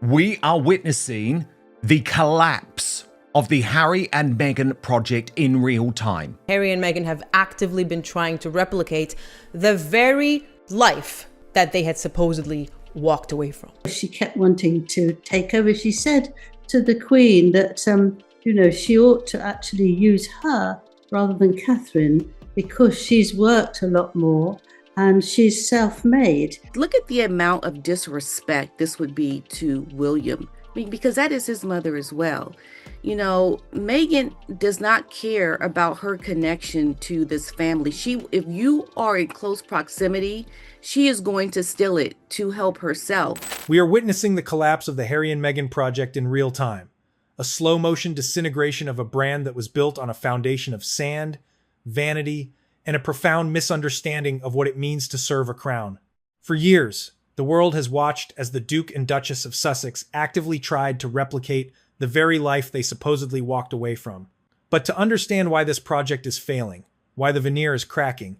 We are witnessing the collapse of the Harry and Meghan project in real time. Harry and Meghan have actively been trying to replicate the very life that they had supposedly walked away from. She kept wanting to take over. She said to the Queen that, she ought to actually use her rather than Catherine because she's worked a lot more and she's self-made. Look at the amount of disrespect this would be to William. I mean, because that is his mother as well. You know, Meghan does not care about her connection to this family. If you are in close proximity, she is going to steal it to help herself. We are witnessing the collapse of the Harry and Meghan project in real time. A slow-motion disintegration of a brand that was built on a foundation of sand, vanity, and a profound misunderstanding of what it means to serve a crown. For years, the world has watched as the Duke and Duchess of Sussex actively tried to replicate the very life they supposedly walked away from. But to understand why this project is failing, why the veneer is cracking,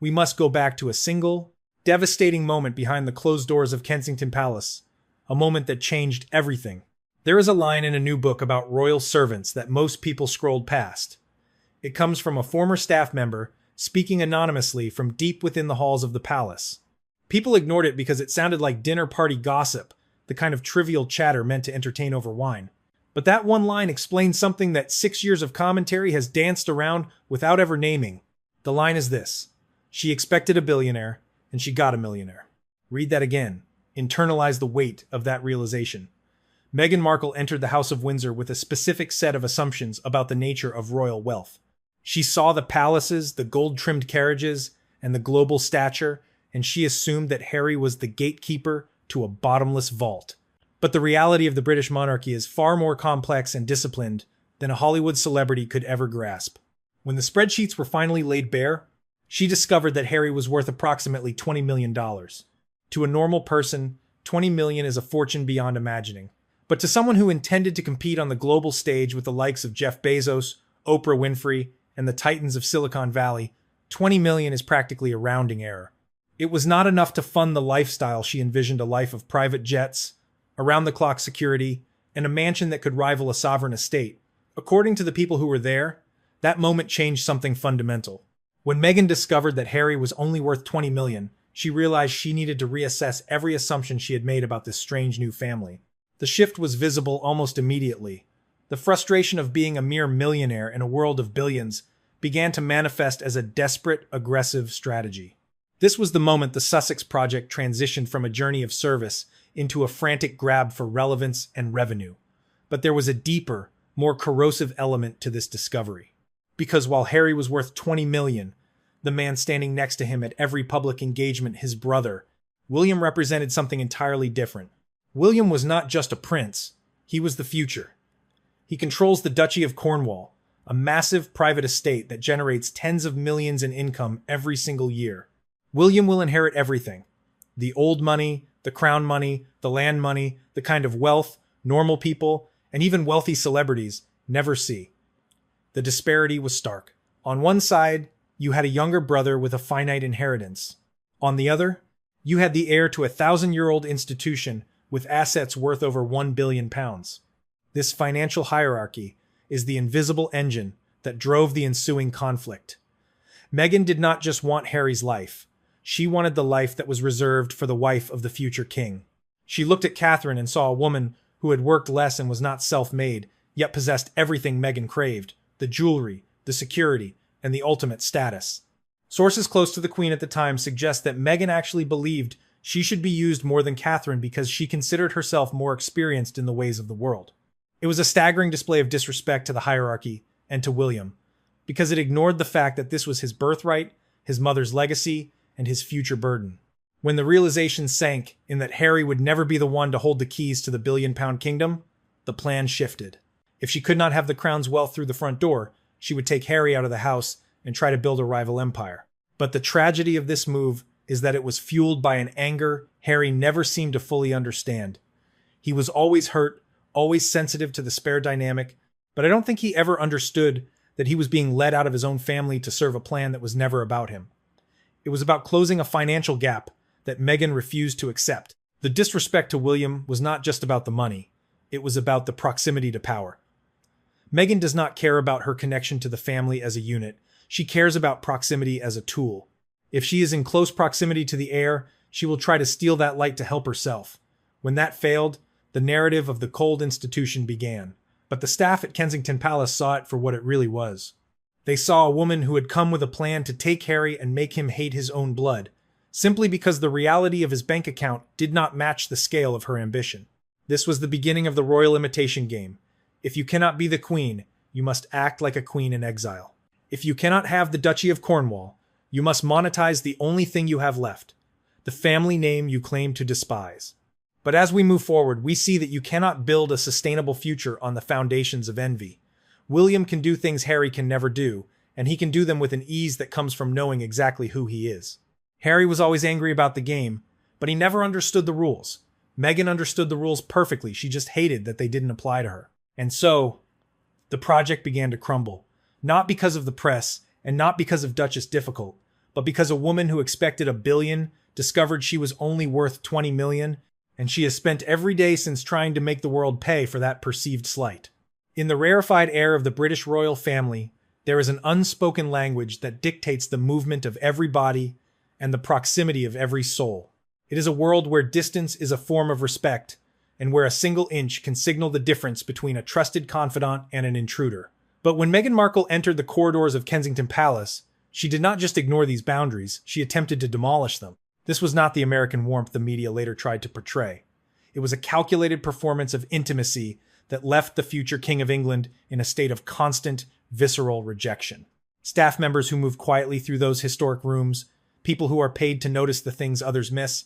we must go back to a single, devastating moment behind the closed doors of Kensington Palace, a moment that changed everything. There is a line in a new book about royal servants that most people scrolled past. It comes from a former staff member speaking anonymously from deep within the halls of the palace. People ignored it because it sounded like dinner party gossip, the kind of trivial chatter meant to entertain over wine. But that one line explains something that 6 years of commentary has danced around without ever naming. The line is this: she expected a billionaire, and she got a millionaire. Read that again. Internalize the weight of that realization. Meghan Markle entered the House of Windsor with a specific set of assumptions about the nature of royal wealth. She saw the palaces, the gold-trimmed carriages, and the global stature, and she assumed that Harry was the gatekeeper to a bottomless vault. But the reality of the British monarchy is far more complex and disciplined than a Hollywood celebrity could ever grasp. When the spreadsheets were finally laid bare, she discovered that Harry was worth approximately $20 million. To a normal person, $20 million is a fortune beyond imagining. But to someone who intended to compete on the global stage with the likes of Jeff Bezos, Oprah Winfrey, and the titans of Silicon Valley, $20 million is practically a rounding error. It was not enough to fund the lifestyle she envisioned: a life of private jets, around-the-clock security, and a mansion that could rival a sovereign estate. According to the people who were there, that moment changed something fundamental. When Meghan discovered that Harry was only worth $20 million, she realized she needed to reassess every assumption she had made about this strange new family. The shift was visible almost immediately. The frustration of being a mere millionaire in a world of billions began to manifest as a desperate, aggressive strategy. This was the moment the Sussex project transitioned from a journey of service into a frantic grab for relevance and revenue. But there was a deeper, more corrosive element to this discovery. Because while Harry was worth $20 million, the man standing next to him at every public engagement, his brother, William, represented something entirely different. William was not just a prince, he was the future. He controls the Duchy of Cornwall, a massive private estate that generates tens of millions in income every single year. William will inherit everything: the old money, the crown money, the land money, the kind of wealth normal people, and even wealthy celebrities, never see. The disparity was stark. On one side, you had a younger brother with a finite inheritance. On the other, you had the heir to a 1,000-year-old institution with assets worth over £1 billion. This financial hierarchy is the invisible engine that drove the ensuing conflict. Meghan did not just want Harry's life. She wanted the life that was reserved for the wife of the future king. She looked at Catherine and saw a woman who had worked less and was not self-made, yet possessed everything Meghan craved: the jewelry, the security, and the ultimate status. Sources close to the Queen at the time suggest that Meghan actually believed she should be used more than Catherine because she considered herself more experienced in the ways of the world. It was a staggering display of disrespect to the hierarchy and to William, because it ignored the fact that this was his birthright, his mother's legacy, and his future burden. When the realization sank in that Harry would never be the one to hold the keys to the billion-pound kingdom, the plan shifted. If she could not have the crown's wealth through the front door, she would take Harry out of the house and try to build a rival empire. But the tragedy of this move is that it was fueled by an anger Harry never seemed to fully understand. He was always hurt, always sensitive to the spare dynamic, but I don't think he ever understood that he was being led out of his own family to serve a plan that was never about him. It was about closing a financial gap that Meghan refused to accept. The disrespect to William was not just about the money, it was about the proximity to power. Meghan does not care about her connection to the family as a unit, she cares about proximity as a tool. If she is in close proximity to the heir, she will try to steal that light to help herself. When that failed, the narrative of the cold institution began. But the staff at Kensington Palace saw it for what it really was. They saw a woman who had come with a plan to take Harry and make him hate his own blood, simply because the reality of his bank account did not match the scale of her ambition. This was the beginning of the royal imitation game. If you cannot be the queen, you must act like a queen in exile. If you cannot have the Duchy of Cornwall, you must monetize the only thing you have left, the family name you claim to despise. But as we move forward, we see that you cannot build a sustainable future on the foundations of envy. William can do things Harry can never do, and he can do them with an ease that comes from knowing exactly who he is. Harry was always angry about the game, but he never understood the rules. Meghan understood the rules perfectly, she just hated that they didn't apply to her. And so, the project began to crumble. Not because of the press, and not because of Duchess difficult, but because a woman who expected $1 billion discovered she was only worth $20 million, and she has spent every day since trying to make the world pay for that perceived slight. In the rarefied air of the British royal family, there is an unspoken language that dictates the movement of every body and the proximity of every soul. It is a world where distance is a form of respect, and where a single inch can signal the difference between a trusted confidant and an intruder. But when Meghan Markle entered the corridors of Kensington Palace, she did not just ignore these boundaries, she attempted to demolish them. This was not the American warmth the media later tried to portray. It was a calculated performance of intimacy that left the future King of England in a state of constant, visceral rejection. Staff members who moved quietly through those historic rooms, people who are paid to notice the things others miss,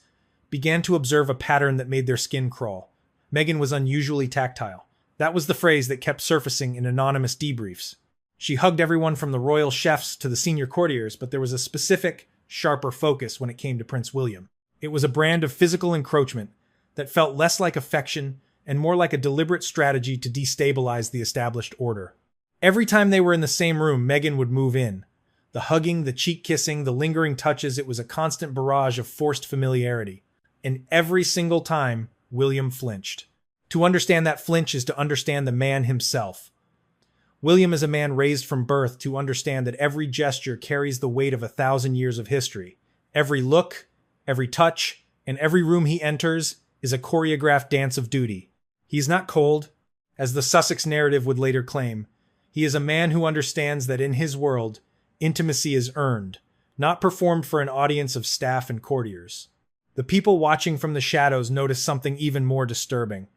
began to observe a pattern that made their skin crawl. Meghan was unusually tactile. That was the phrase that kept surfacing in anonymous debriefs. She hugged everyone from the royal chefs to the senior courtiers, but there was a specific, sharper focus when it came to Prince William. It was a brand of physical encroachment that felt less like affection and more like a deliberate strategy to destabilize the established order. Every time they were in the same room, Meghan would move in. The hugging, the cheek kissing, the lingering touches, it was a constant barrage of forced familiarity. And every single time, William flinched. To understand that flinch is to understand the man himself. William is a man raised from birth to understand that every gesture carries the weight of 1,000 years of history. Every look, every touch, and every room he enters is a choreographed dance of duty. He is not cold, as the Sussex narrative would later claim. He is a man who understands that in his world, intimacy is earned, not performed for an audience of staff and courtiers. The people watching from the shadows noticed something even more disturbing.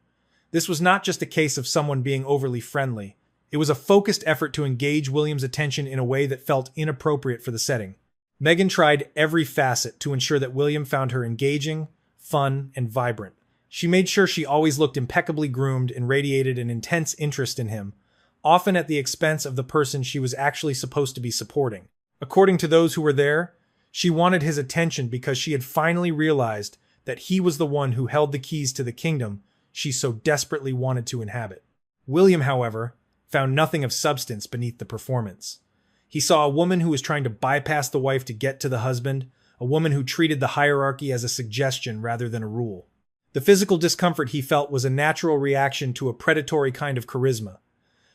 This was not just a case of someone being overly friendly. It was a focused effort to engage William's attention in a way that felt inappropriate for the setting. Meghan tried every facet to ensure that William found her engaging, fun, and vibrant. She made sure she always looked impeccably groomed and radiated an intense interest in him, often at the expense of the person she was actually supposed to be supporting. According to those who were there, she wanted his attention because she had finally realized that he was the one who held the keys to the kingdom she so desperately wanted to inhabit. William, however, found nothing of substance beneath the performance. He saw a woman who was trying to bypass the wife to get to the husband, a woman who treated the hierarchy as a suggestion rather than a rule. The physical discomfort he felt was a natural reaction to a predatory kind of charisma.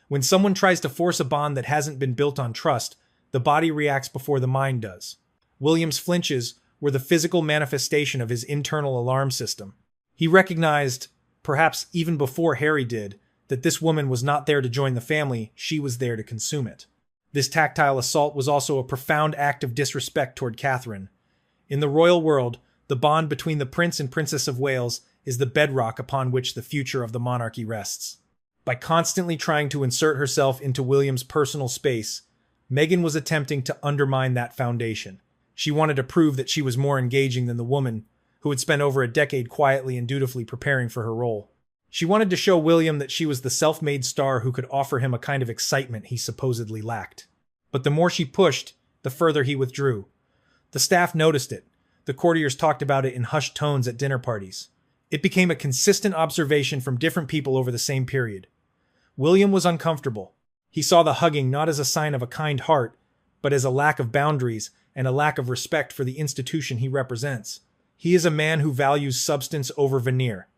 When someone tries to force a bond that hasn't been built on trust, the body reacts before the mind does. William's flinches were the physical manifestation of his internal alarm system. He recognized, perhaps even before Harry did, that this woman was not there to join the family, she was there to consume it. This tactile assault was also a profound act of disrespect toward Catherine. In the royal world, the bond between the Prince and Princess of Wales is the bedrock upon which the future of the monarchy rests. By constantly trying to insert herself into William's personal space, Meghan was attempting to undermine that foundation. She wanted to prove that she was more engaging than the woman who had spent over a decade quietly and dutifully preparing for her role. She wanted to show William that she was the self-made star who could offer him a kind of excitement he supposedly lacked. But the more she pushed, the further he withdrew. The staff noticed it. The courtiers talked about it in hushed tones at dinner parties. It became a consistent observation from different people over the same period. William was uncomfortable. He saw the hugging not as a sign of a kind heart, but as a lack of boundaries and a lack of respect for the institution he represents. He is a man who values substance over veneer,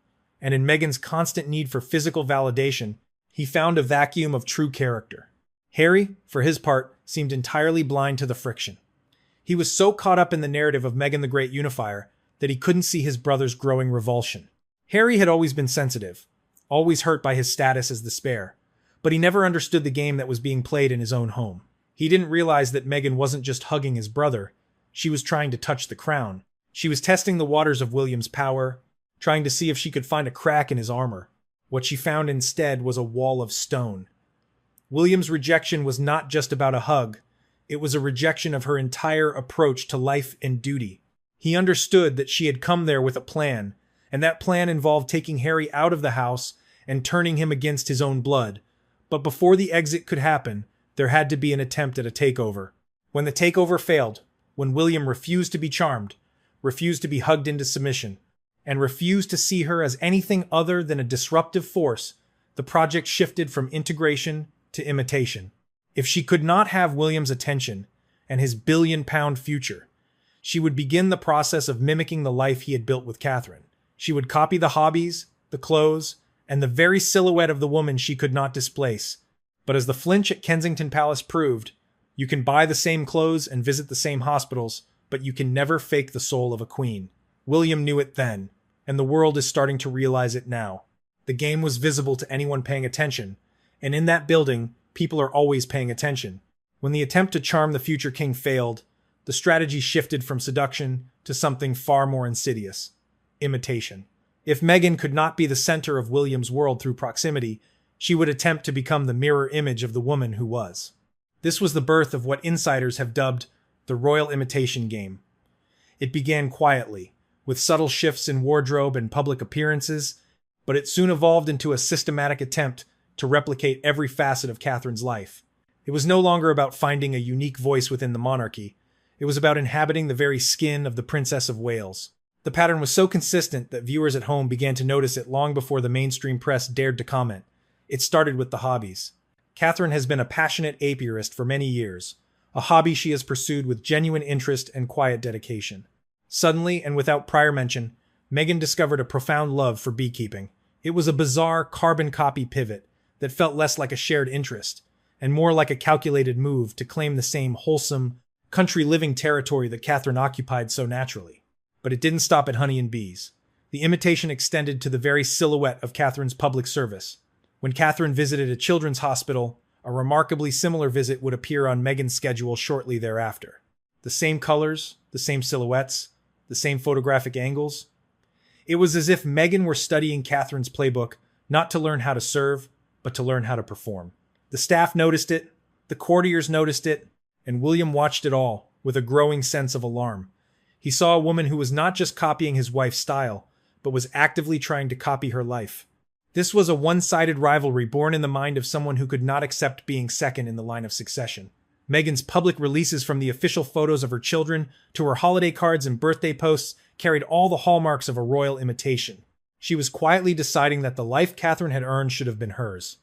and in Meghan's constant need for physical validation, he found a vacuum of true character. Harry, for his part, seemed entirely blind to the friction. He was so caught up in the narrative of Meghan the Great Unifier that he couldn't see his brother's growing revulsion. Harry had always been sensitive, always hurt by his status as the spare, but he never understood the game that was being played in his own home. He didn't realize that Meghan wasn't just hugging his brother, she was trying to touch the crown. She was testing the waters of William's power, trying to see if she could find a crack in his armor. What she found instead was a wall of stone. William's rejection was not just about a hug, it was a rejection of her entire approach to life and duty. He understood that she had come there with a plan, and that plan involved taking Harry out of the house and turning him against his own blood. But before the exit could happen, there had to be an attempt at a takeover. When the takeover failed, when William refused to be charmed, refused to be hugged into submission, and refused to see her as anything other than a disruptive force, the project shifted from integration to imitation. If she could not have William's attention and his billion-pound future, she would begin the process of mimicking the life he had built with Catherine. She would copy the hobbies, the clothes, and the very silhouette of the woman she could not displace. But as the flinch at Kensington Palace proved, you can buy the same clothes and visit the same hospitals, but you can never fake the soul of a queen. William knew it then, and the world is starting to realize it now. The game was visible to anyone paying attention, and in that building, people are always paying attention. When the attempt to charm the future king failed, the strategy shifted from seduction to something far more insidious: imitation. If Meghan could not be the center of William's world through proximity, she would attempt to become the mirror image of the woman who was. This was the birth of what insiders have dubbed the royal imitation game. It began quietly, with subtle shifts in wardrobe and public appearances, but it soon evolved into a systematic attempt to replicate every facet of Catherine's life. It was no longer about finding a unique voice within the monarchy. It was about inhabiting the very skin of the Princess of Wales. The pattern was so consistent that viewers at home began to notice it long before the mainstream press dared to comment. It started with the hobbies. Catherine has been a passionate apiarist for many years, a hobby she has pursued with genuine interest and quiet dedication. Suddenly, and without prior mention, Meghan discovered a profound love for beekeeping. It was a bizarre carbon copy pivot that felt less like a shared interest and more like a calculated move to claim the same wholesome, country living territory that Catherine occupied so naturally. But it didn't stop at honey and bees. The imitation extended to the very silhouette of Catherine's public service. When Catherine visited a children's hospital, a remarkably similar visit would appear on Meghan's schedule shortly thereafter. The same colors, the same silhouettes, the same photographic angles. It was as if Meghan were studying Catherine's playbook, not to learn how to serve, but to learn how to perform. The staff noticed it, the courtiers noticed it, and William watched it all with a growing sense of alarm. He saw a woman who was not just copying his wife's style, but was actively trying to copy her life. This was a one-sided rivalry born in the mind of someone who could not accept being second in the line of succession. Meghan's public releases, from the official photos of her children to her holiday cards and birthday posts, carried all the hallmarks of a royal imitation. She was quietly deciding that the life Catherine had earned should have been hers.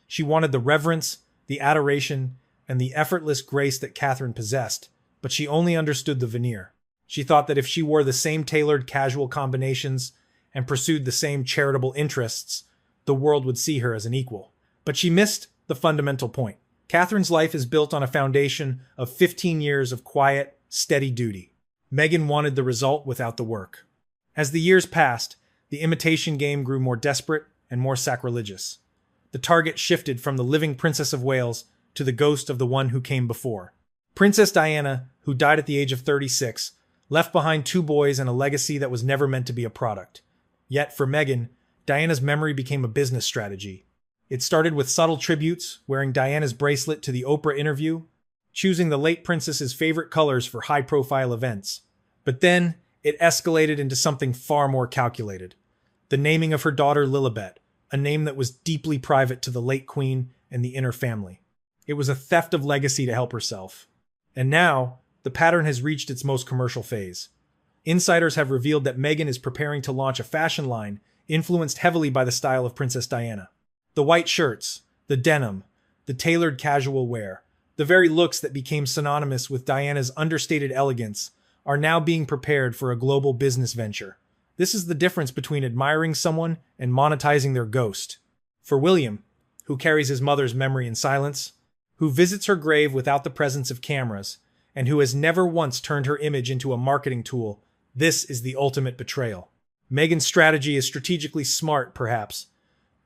She wanted the reverence, the adoration, and the effortless grace that Catherine possessed, but she only understood the veneer. She thought that if she wore the same tailored casual combinations and pursued the same charitable interests, the world would see her as an equal. But she missed the fundamental point. Catherine's life is built on a foundation of 15 years of quiet, steady duty. Meghan wanted the result without the work. As the years passed, the imitation game grew more desperate and more sacrilegious. The target shifted from the living Princess of Wales to the ghost of the one who came before. Princess Diana, who died at the age of 36, left behind 2 boys and a legacy that was never meant to be a product. Yet, for Meghan, Diana's memory became a business strategy. It started with subtle tributes, wearing Diana's bracelet to the Oprah interview, choosing the late princess's favorite colors for high-profile events. But then, it escalated into something far more calculated. The naming of her daughter Lilibet, a name that was deeply private to the late queen and the inner family. It was a theft of legacy to help herself. And now, the pattern has reached its most commercial phase. Insiders have revealed that Meghan is preparing to launch a fashion line influenced heavily by the style of Princess Diana. The white shirts, the denim, the tailored casual wear, the very looks that became synonymous with Diana's understated elegance, are now being prepared for a global business venture. This is the difference between admiring someone and monetizing their ghost. For William, who carries his mother's memory in silence, who visits her grave without the presence of cameras, and who has never once turned her image into a marketing tool, this is the ultimate betrayal. Meghan's strategy is strategically smart, perhaps,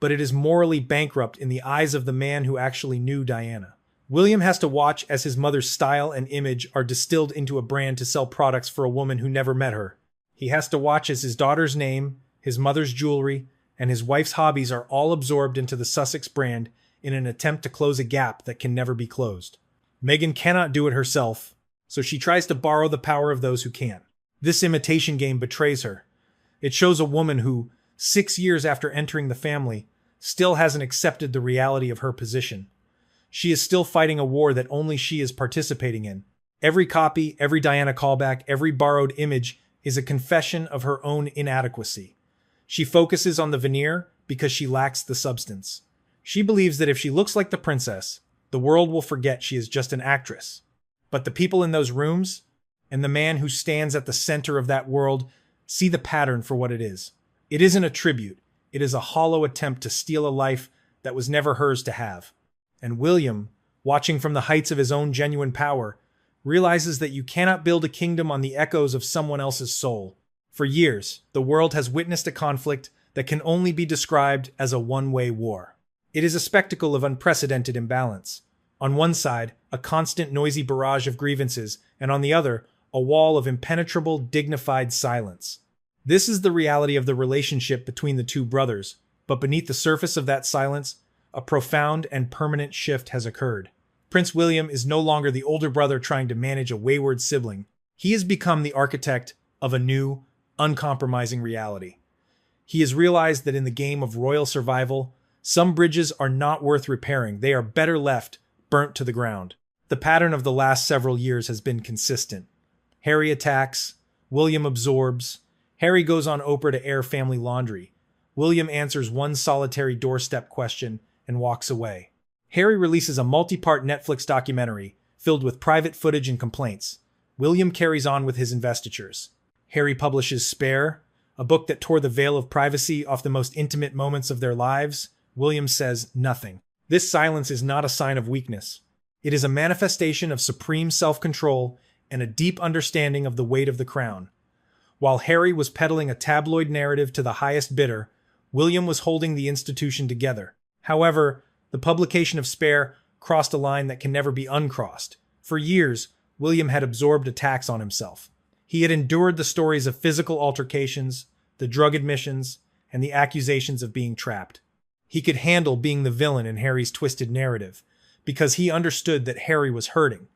but it is morally bankrupt in the eyes of the man who actually knew Diana. William has to watch as his mother's style and image are distilled into a brand to sell products for a woman who never met her. He has to watch as his daughter's name, his mother's jewelry, and his wife's hobbies are all absorbed into the Sussex brand in an attempt to close a gap that can never be closed. Meghan cannot do it herself, so she tries to borrow the power of those who can. This imitation game betrays her. It shows a woman who, 6 years after entering the family, still hasn't accepted the reality of her position. She is still fighting a war that only she is participating in. Every copy, every Diana callback, every borrowed image is a confession of her own inadequacy. She focuses on the veneer because she lacks the substance. She believes that if she looks like the princess, the world will forget she is just an actress. But the people in those rooms, and the man who stands at the center of that world, see the pattern for what it is. It isn't a tribute. It is a hollow attempt to steal a life that was never hers to have. And William, watching from the heights of his own genuine power, realizes that you cannot build a kingdom on the echoes of someone else's soul. For years, the world has witnessed a conflict that can only be described as a one-way war. It is a spectacle of unprecedented imbalance. On one side, a constant noisy barrage of grievances, and on the other, a wall of impenetrable, dignified silence. This is the reality of the relationship between the two brothers, but beneath the surface of that silence, a profound and permanent shift has occurred. Prince William is no longer the older brother trying to manage a wayward sibling. He has become the architect of a new, uncompromising reality. He has realized that in the game of royal survival, some bridges are not worth repairing. They are better left burnt to the ground. The pattern of the last several years has been consistent. Harry attacks, William absorbs. Harry goes on Oprah to air family laundry. William answers one solitary doorstep question and walks away. Harry releases a multi-part Netflix documentary filled with private footage and complaints. William carries on with his investitures. Harry publishes Spare, a book that tore the veil of privacy off the most intimate moments of their lives. William says nothing. This silence is not a sign of weakness. It is a manifestation of supreme self-control and a deep understanding of the weight of the crown. While Harry was peddling a tabloid narrative to the highest bidder, William was holding the institution together. However, the publication of Spare crossed a line that can never be uncrossed. For years, William had absorbed attacks on himself. He had endured the stories of physical altercations, the drug admissions, and the accusations of being trapped. He could handle being the villain in Harry's twisted narrative, because he understood that Harry was hurting.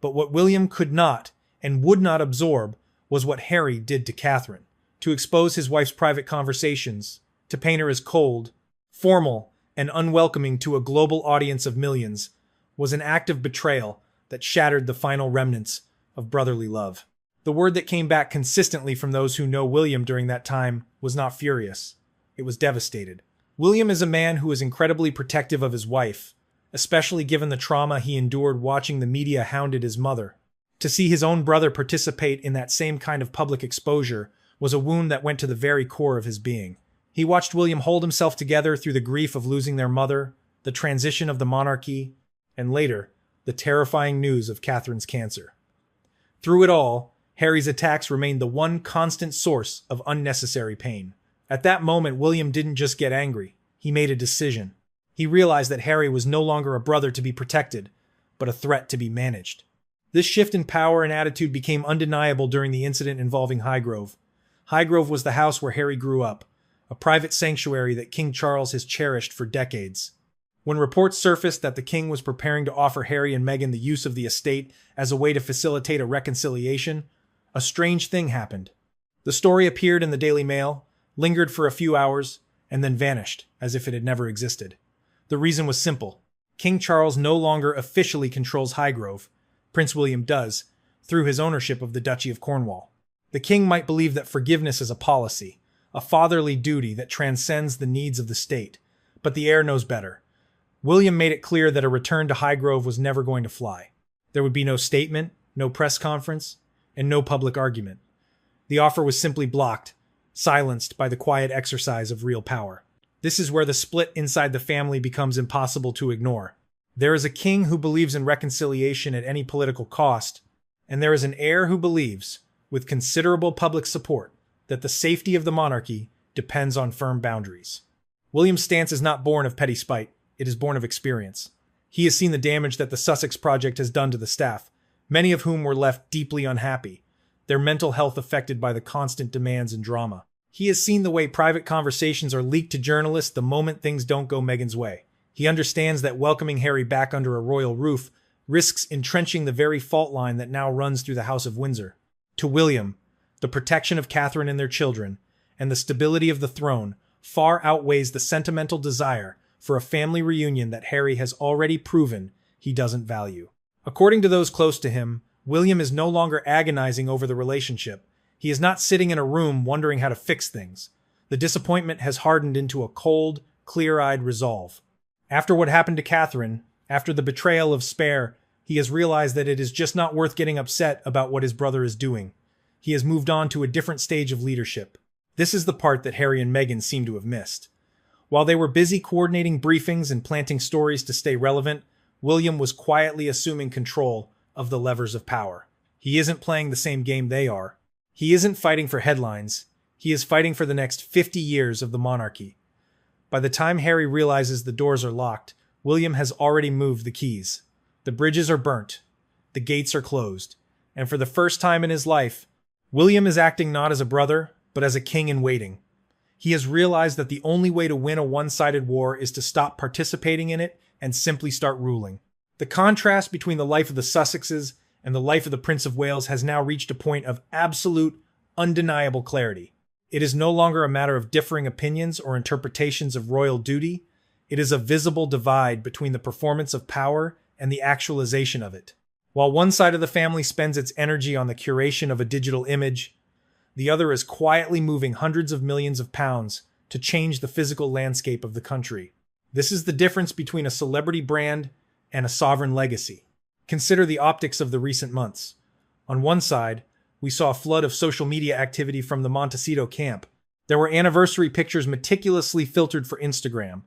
But what William could not and would not absorb was what Harry did to Catherine. To expose his wife's private conversations, to paint her as cold, formal, and unwelcoming to a global audience of millions, was an act of betrayal that shattered the final remnants of brotherly love. The word that came back consistently from those who know William during that time was not furious. It was devastated. William is a man who is incredibly protective of his wife, especially given the trauma he endured watching the media hounded his mother. To see his own brother participate in that same kind of public exposure was a wound that went to the very core of his being. He watched William hold himself together through the grief of losing their mother, the transition of the monarchy, and later, the terrifying news of Catherine's cancer. Through it all, Harry's attacks remained the one constant source of unnecessary pain. At that moment, William didn't just get angry. He made a decision. He realized that Harry was no longer a brother to be protected, but a threat to be managed. This shift in power and attitude became undeniable during the incident involving Highgrove. Highgrove was the house where Harry grew up, a private sanctuary that King Charles has cherished for decades. When reports surfaced that the king was preparing to offer Harry and Meghan the use of the estate as a way to facilitate a reconciliation, a strange thing happened. The story appeared in the Daily Mail, lingered for a few hours, and then vanished, as if it had never existed. The reason was simple. King Charles no longer officially controls Highgrove. Prince William does, through his ownership of the Duchy of Cornwall. The king might believe that forgiveness is a policy, a fatherly duty that transcends the needs of the state, but the heir knows better. William made it clear that a return to Highgrove was never going to fly. There would be no statement, no press conference, and no public argument. The offer was simply blocked, silenced by the quiet exercise of real power. This is where the split inside the family becomes impossible to ignore. There is a king who believes in reconciliation at any political cost, and there is an heir who believes, with considerable public support, that the safety of the monarchy depends on firm boundaries. William's stance is not born of petty spite, it is born of experience. He has seen the damage that the Sussex Project has done to the staff, many of whom were left deeply unhappy, their mental health affected by the constant demands and drama. He has seen the way private conversations are leaked to journalists the moment things don't go Meghan's way. He understands that welcoming Harry back under a royal roof risks entrenching the very fault line that now runs through the House of Windsor. To William, the protection of Catherine and their children, and the stability of the throne far outweighs the sentimental desire for a family reunion that Harry has already proven he doesn't value. According to those close to him, William is no longer agonizing over the relationship. He is not sitting in a room wondering how to fix things. The disappointment has hardened into a cold, clear-eyed resolve. After what happened to Catherine, after the betrayal of Spare, he has realized that it is just not worth getting upset about what his brother is doing. He has moved on to a different stage of leadership. This is the part that Harry and Meghan seem to have missed. While they were busy coordinating briefings and planting stories to stay relevant, William was quietly assuming control of the levers of power. He isn't playing the same game they are. He isn't fighting for headlines. He is fighting for the next 50 years of the monarchy. By the time Harry realizes the doors are locked, William has already moved the keys. The bridges are burnt. The gates are closed. And for the first time in his life, William is acting not as a brother, but as a king in waiting. He has realized that the only way to win a one-sided war is to stop participating in it and simply start ruling. The contrast between the life of the Sussexes and the life of the Prince of Wales has now reached a point of absolute, undeniable clarity. It is no longer a matter of differing opinions or interpretations of royal duty. It is a visible divide between the performance of power and the actualization of it. While one side of the family spends its energy on the curation of a digital image, the other is quietly moving hundreds of millions of pounds to change the physical landscape of the country. This is the difference between a celebrity brand and a sovereign legacy. Consider the optics of the recent months. On one side, we saw a flood of social media activity from the Montecito camp. There were anniversary pictures meticulously filtered for Instagram,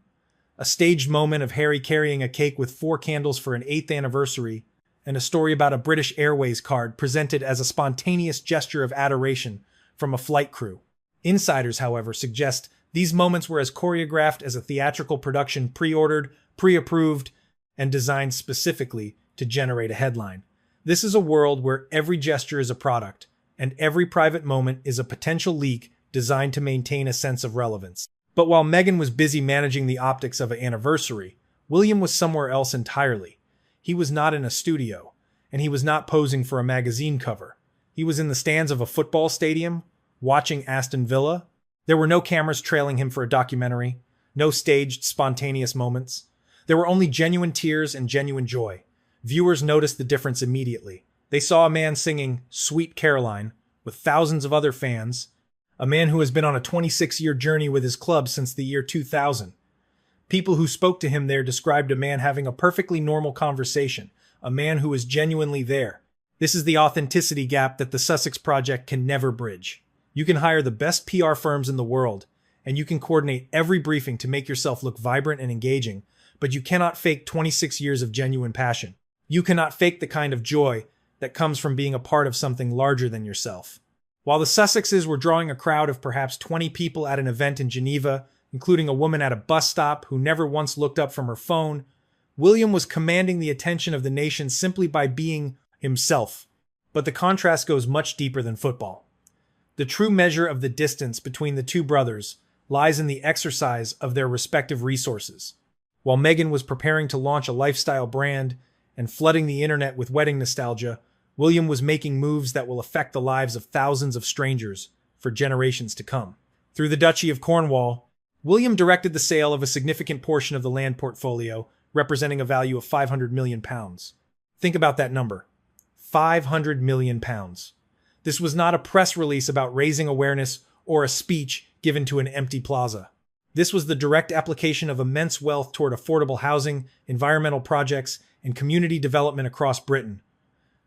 a staged moment of Harry carrying a cake with 4 candles for an 8th anniversary, and a story about a British Airways card presented as a spontaneous gesture of adoration from a flight crew. Insiders, however, suggest these moments were as choreographed as a theatrical production pre-ordered, pre-approved, and designed specifically to generate a headline. This is a world where every gesture is a product, and every private moment is a potential leak designed to maintain a sense of relevance. But while Meghan was busy managing the optics of an anniversary, William was somewhere else entirely. He was not in a studio, and he was not posing for a magazine cover. He was in the stands of a football stadium, watching Aston Villa. There were no cameras trailing him for a documentary, no staged, spontaneous moments. There were only genuine tears and genuine joy. Viewers noticed the difference immediately. They saw a man singing Sweet Caroline with thousands of other fans, a man who has been on a 26-year journey with his club since the year 2000. People who spoke to him there described a man having a perfectly normal conversation, a man who was genuinely there. This is the authenticity gap that the Sussex Project can never bridge. You can hire the best PR firms in the world, and you can coordinate every briefing to make yourself look vibrant and engaging, but you cannot fake 26 years of genuine passion. You cannot fake the kind of joy that comes from being a part of something larger than yourself. While the Sussexes were drawing a crowd of perhaps 20 people at an event in Geneva, including a woman at a bus stop who never once looked up from her phone, William was commanding the attention of the nation simply by being himself. But the contrast goes much deeper than football. The true measure of the distance between the two brothers lies in the exercise of their respective resources. While Meghan was preparing to launch a lifestyle brand and flooding the internet with wedding nostalgia, William was making moves that will affect the lives of thousands of strangers for generations to come. Through the Duchy of Cornwall, William directed the sale of a significant portion of the land portfolio, representing a value of £500 million. Think about that number. £500 million. This was not a press release about raising awareness or a speech given to an empty plaza. This was the direct application of immense wealth toward affordable housing, environmental projects, and community development across Britain.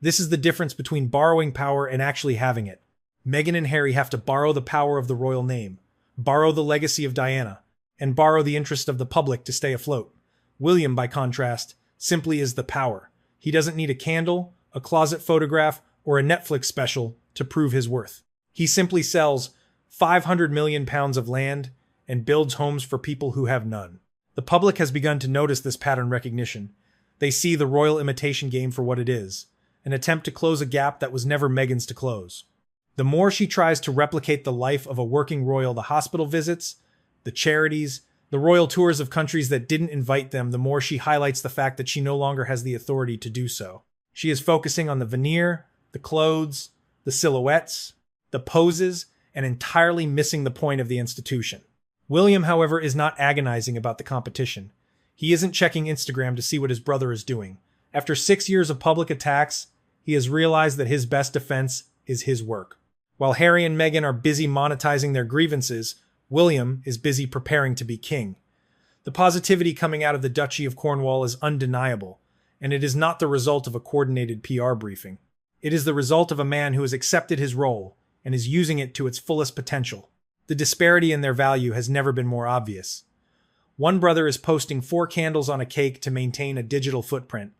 This is the difference between borrowing power and actually having it. Meghan and Harry have to borrow the power of the royal name, borrow the legacy of Diana, and borrow the interest of the public to stay afloat. William, by contrast, simply is the power. He doesn't need a candle, a closet photograph, or a Netflix special to prove his worth. He simply sells 500 million pounds of land and builds homes for people who have none. The public has begun to notice this pattern recognition. They see the royal imitation game for what it is, an attempt to close a gap that was never Meghan's to close. The more she tries to replicate the life of a working royal, the hospital visits, the charities, the royal tours of countries that didn't invite them, the more she highlights the fact that she no longer has the authority to do so. She is focusing on the veneer, the clothes, the silhouettes, the poses, and entirely missing the point of the institution. William, however, is not agonizing about the competition. He isn't checking Instagram to see what his brother is doing. After 6 years of public attacks, he has realized that his best defense is his work. While Harry and Meghan are busy monetizing their grievances, William is busy preparing to be king. The positivity coming out of the Duchy of Cornwall is undeniable, and it is not the result of a coordinated PR briefing. It is the result of a man who has accepted his role and is using it to its fullest potential. The disparity in their value has never been more obvious. One brother is posting 4 candles on a cake to maintain a digital footprint.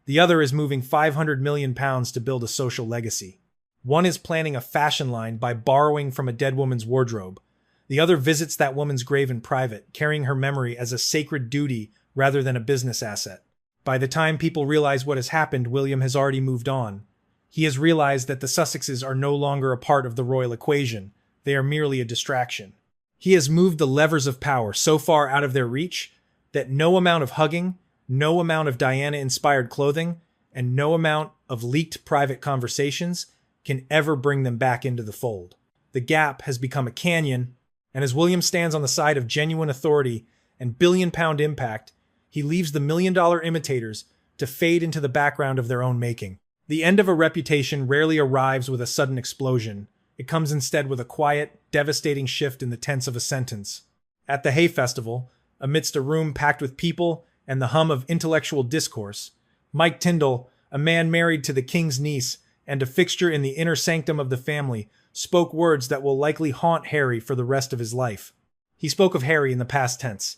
The other is moving 500 million pounds to build a social legacy. One is planning a fashion line by borrowing from a dead woman's wardrobe. The other visits that woman's grave in private, carrying her memory as a sacred duty rather than a business asset. By the time people realize what has happened, William has already moved on. He has realized that the Sussexes are no longer a part of the royal equation. They are merely a distraction. He has moved the levers of power so far out of their reach that no amount of hugging, no amount of Diana-inspired clothing, and no amount of leaked private conversations can ever bring them back into the fold. The gap has become a canyon, and as William stands on the side of genuine authority and billion-pound impact, he leaves the million-dollar imitators to fade into the background of their own making. The end of a reputation rarely arrives with a sudden explosion. It comes instead with a quiet, devastating shift in the tense of a sentence. At the Hay Festival, amidst a room packed with people and the hum of intellectual discourse, Mike Tyndall, a man married to the king's niece and a fixture in the inner sanctum of the family, spoke words that will likely haunt Harry for the rest of his life. He spoke of Harry in the past tense.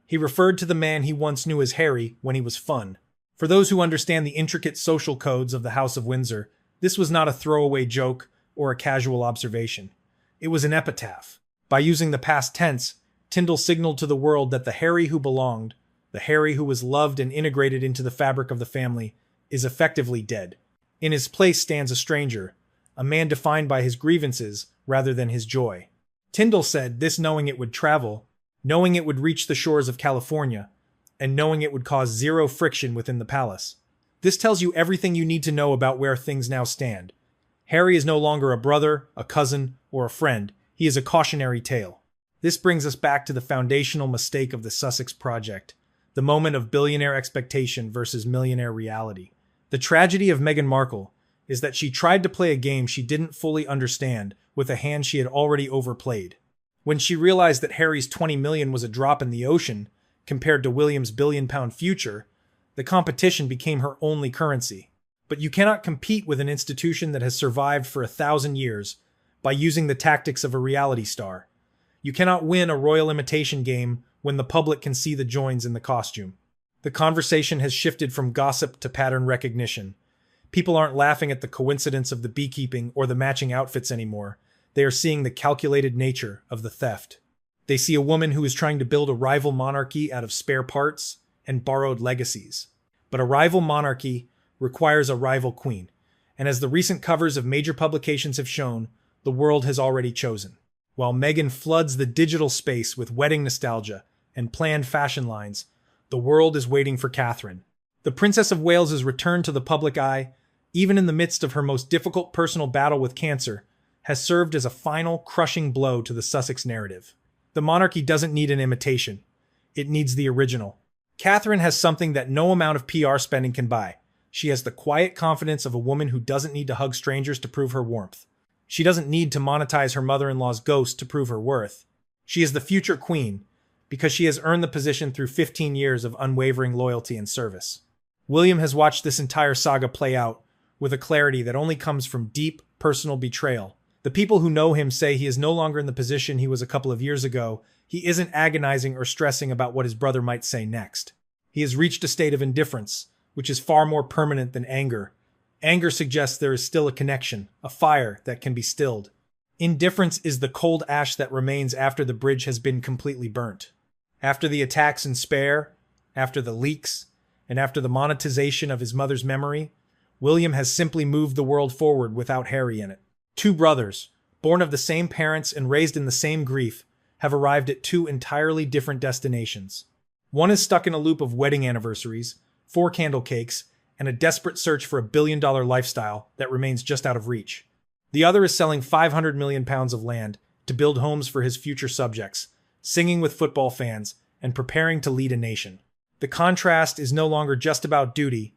He referred to the man he once knew as Harry when he was fun. For those who understand the intricate social codes of the House of Windsor, this was not a throwaway joke or a casual observation. It was an epitaph. By using the past tense, Tyndall signaled to the world that the Harry who belonged, the Harry who was loved and integrated into the fabric of the family, is effectively dead. In his place stands a stranger, a man defined by his grievances rather than his joy. Tyndall said this knowing it would travel, knowing it would reach the shores of California, and knowing it would cause zero friction within the palace. This tells you everything you need to know about where things now stand. Harry is no longer a brother, a cousin, or a friend. He is a cautionary tale. This brings us back to the foundational mistake of the Sussex project, the moment of billionaire expectation versus millionaire reality. The tragedy of Meghan Markle is that she tried to play a game she didn't fully understand with a hand she had already overplayed. When she realized that Harry's 20 million was a drop in the ocean compared to William's billion-pound future, the competition became her only currency. But you cannot compete with an institution that has survived for 1,000 years by using the tactics of a reality star. You cannot win a royal imitation game when the public can see the joins in the costume. The conversation has shifted from gossip to pattern recognition. People aren't laughing at the coincidence of the beekeeping or the matching outfits anymore. They are seeing the calculated nature of the theft. They see a woman who is trying to build a rival monarchy out of spare parts and borrowed legacies. But a rival monarchy requires a rival queen, and as the recent covers of major publications have shown, the world has already chosen. While Meghan floods the digital space with wedding nostalgia and planned fashion lines, the world is waiting for Catherine. The Princess of Wales's return to the public eye, even in the midst of her most difficult personal battle with cancer, has served as a final, crushing blow to the Sussex narrative. The monarchy doesn't need an imitation. It needs the original. Catherine has something that no amount of PR spending can buy. She has the quiet confidence of a woman who doesn't need to hug strangers to prove her warmth. She doesn't need to monetize her mother-in-law's ghost to prove her worth. She is the future queen, because she has earned the position through 15 years of unwavering loyalty and service. William has watched this entire saga play out with a clarity that only comes from deep, personal betrayal. The people who know him say he is no longer in the position he was a couple of years ago. He isn't agonizing or stressing about what his brother might say next. He has reached a state of indifference, which is far more permanent than anger. Anger suggests there is still a connection, a fire that can be stilled. Indifference is the cold ash that remains after the bridge has been completely burnt. After the attacks in Spare, after the leaks, and after the monetization of his mother's memory, William has simply moved the world forward without Harry in it. Two brothers, born of the same parents and raised in the same grief, have arrived at two entirely different destinations. One is stuck in a loop of wedding anniversaries, 4 candle cakes, and a desperate search for a billion-dollar lifestyle that remains just out of reach. The other is selling 500 million pounds of land to build homes for his future subjects, singing with football fans, and preparing to lead a nation. The contrast is no longer just about duty,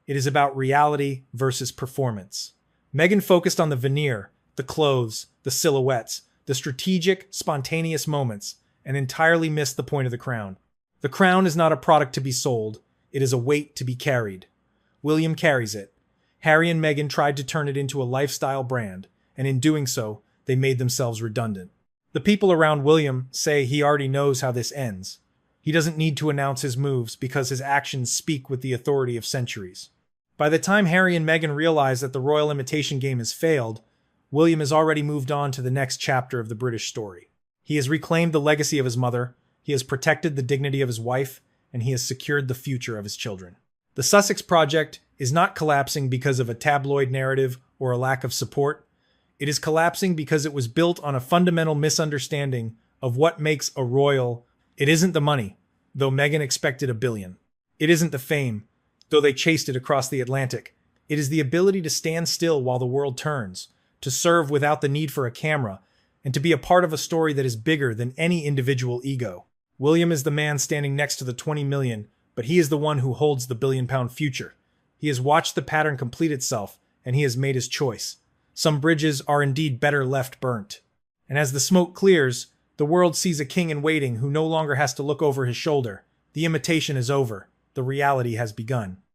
it is about reality versus performance. Meghan focused on the veneer, the clothes, the silhouettes, the strategic, spontaneous moments, and entirely missed the point of the crown. The crown is not a product to be sold, it is a weight to be carried. William carries it. Harry and Meghan tried to turn it into a lifestyle brand, and in doing so, they made themselves redundant. The people around William say he already knows how this ends. He doesn't need to announce his moves because his actions speak with the authority of centuries. By the time Harry and Meghan realize that the royal imitation game has failed, William has already moved on to the next chapter of the British story. He has reclaimed the legacy of his mother, he has protected the dignity of his wife, and he has secured the future of his children. The Sussex Project is not collapsing because of a tabloid narrative or a lack of support. It is collapsing because it was built on a fundamental misunderstanding of what makes a royal. It isn't the money, though Meghan expected $1 billion. It isn't the fame, though they chased it across the Atlantic. It is the ability to stand still while the world turns, to serve without the need for a camera, and to be a part of a story that is bigger than any individual ego. William is the man standing next to the 20 million, but he is the one who holds the billion-pound future. He has watched the pattern complete itself, and he has made his choice. Some bridges are indeed better left burnt. And as the smoke clears, the world sees a king in waiting who no longer has to look over his shoulder. The imitation is over. The reality has begun.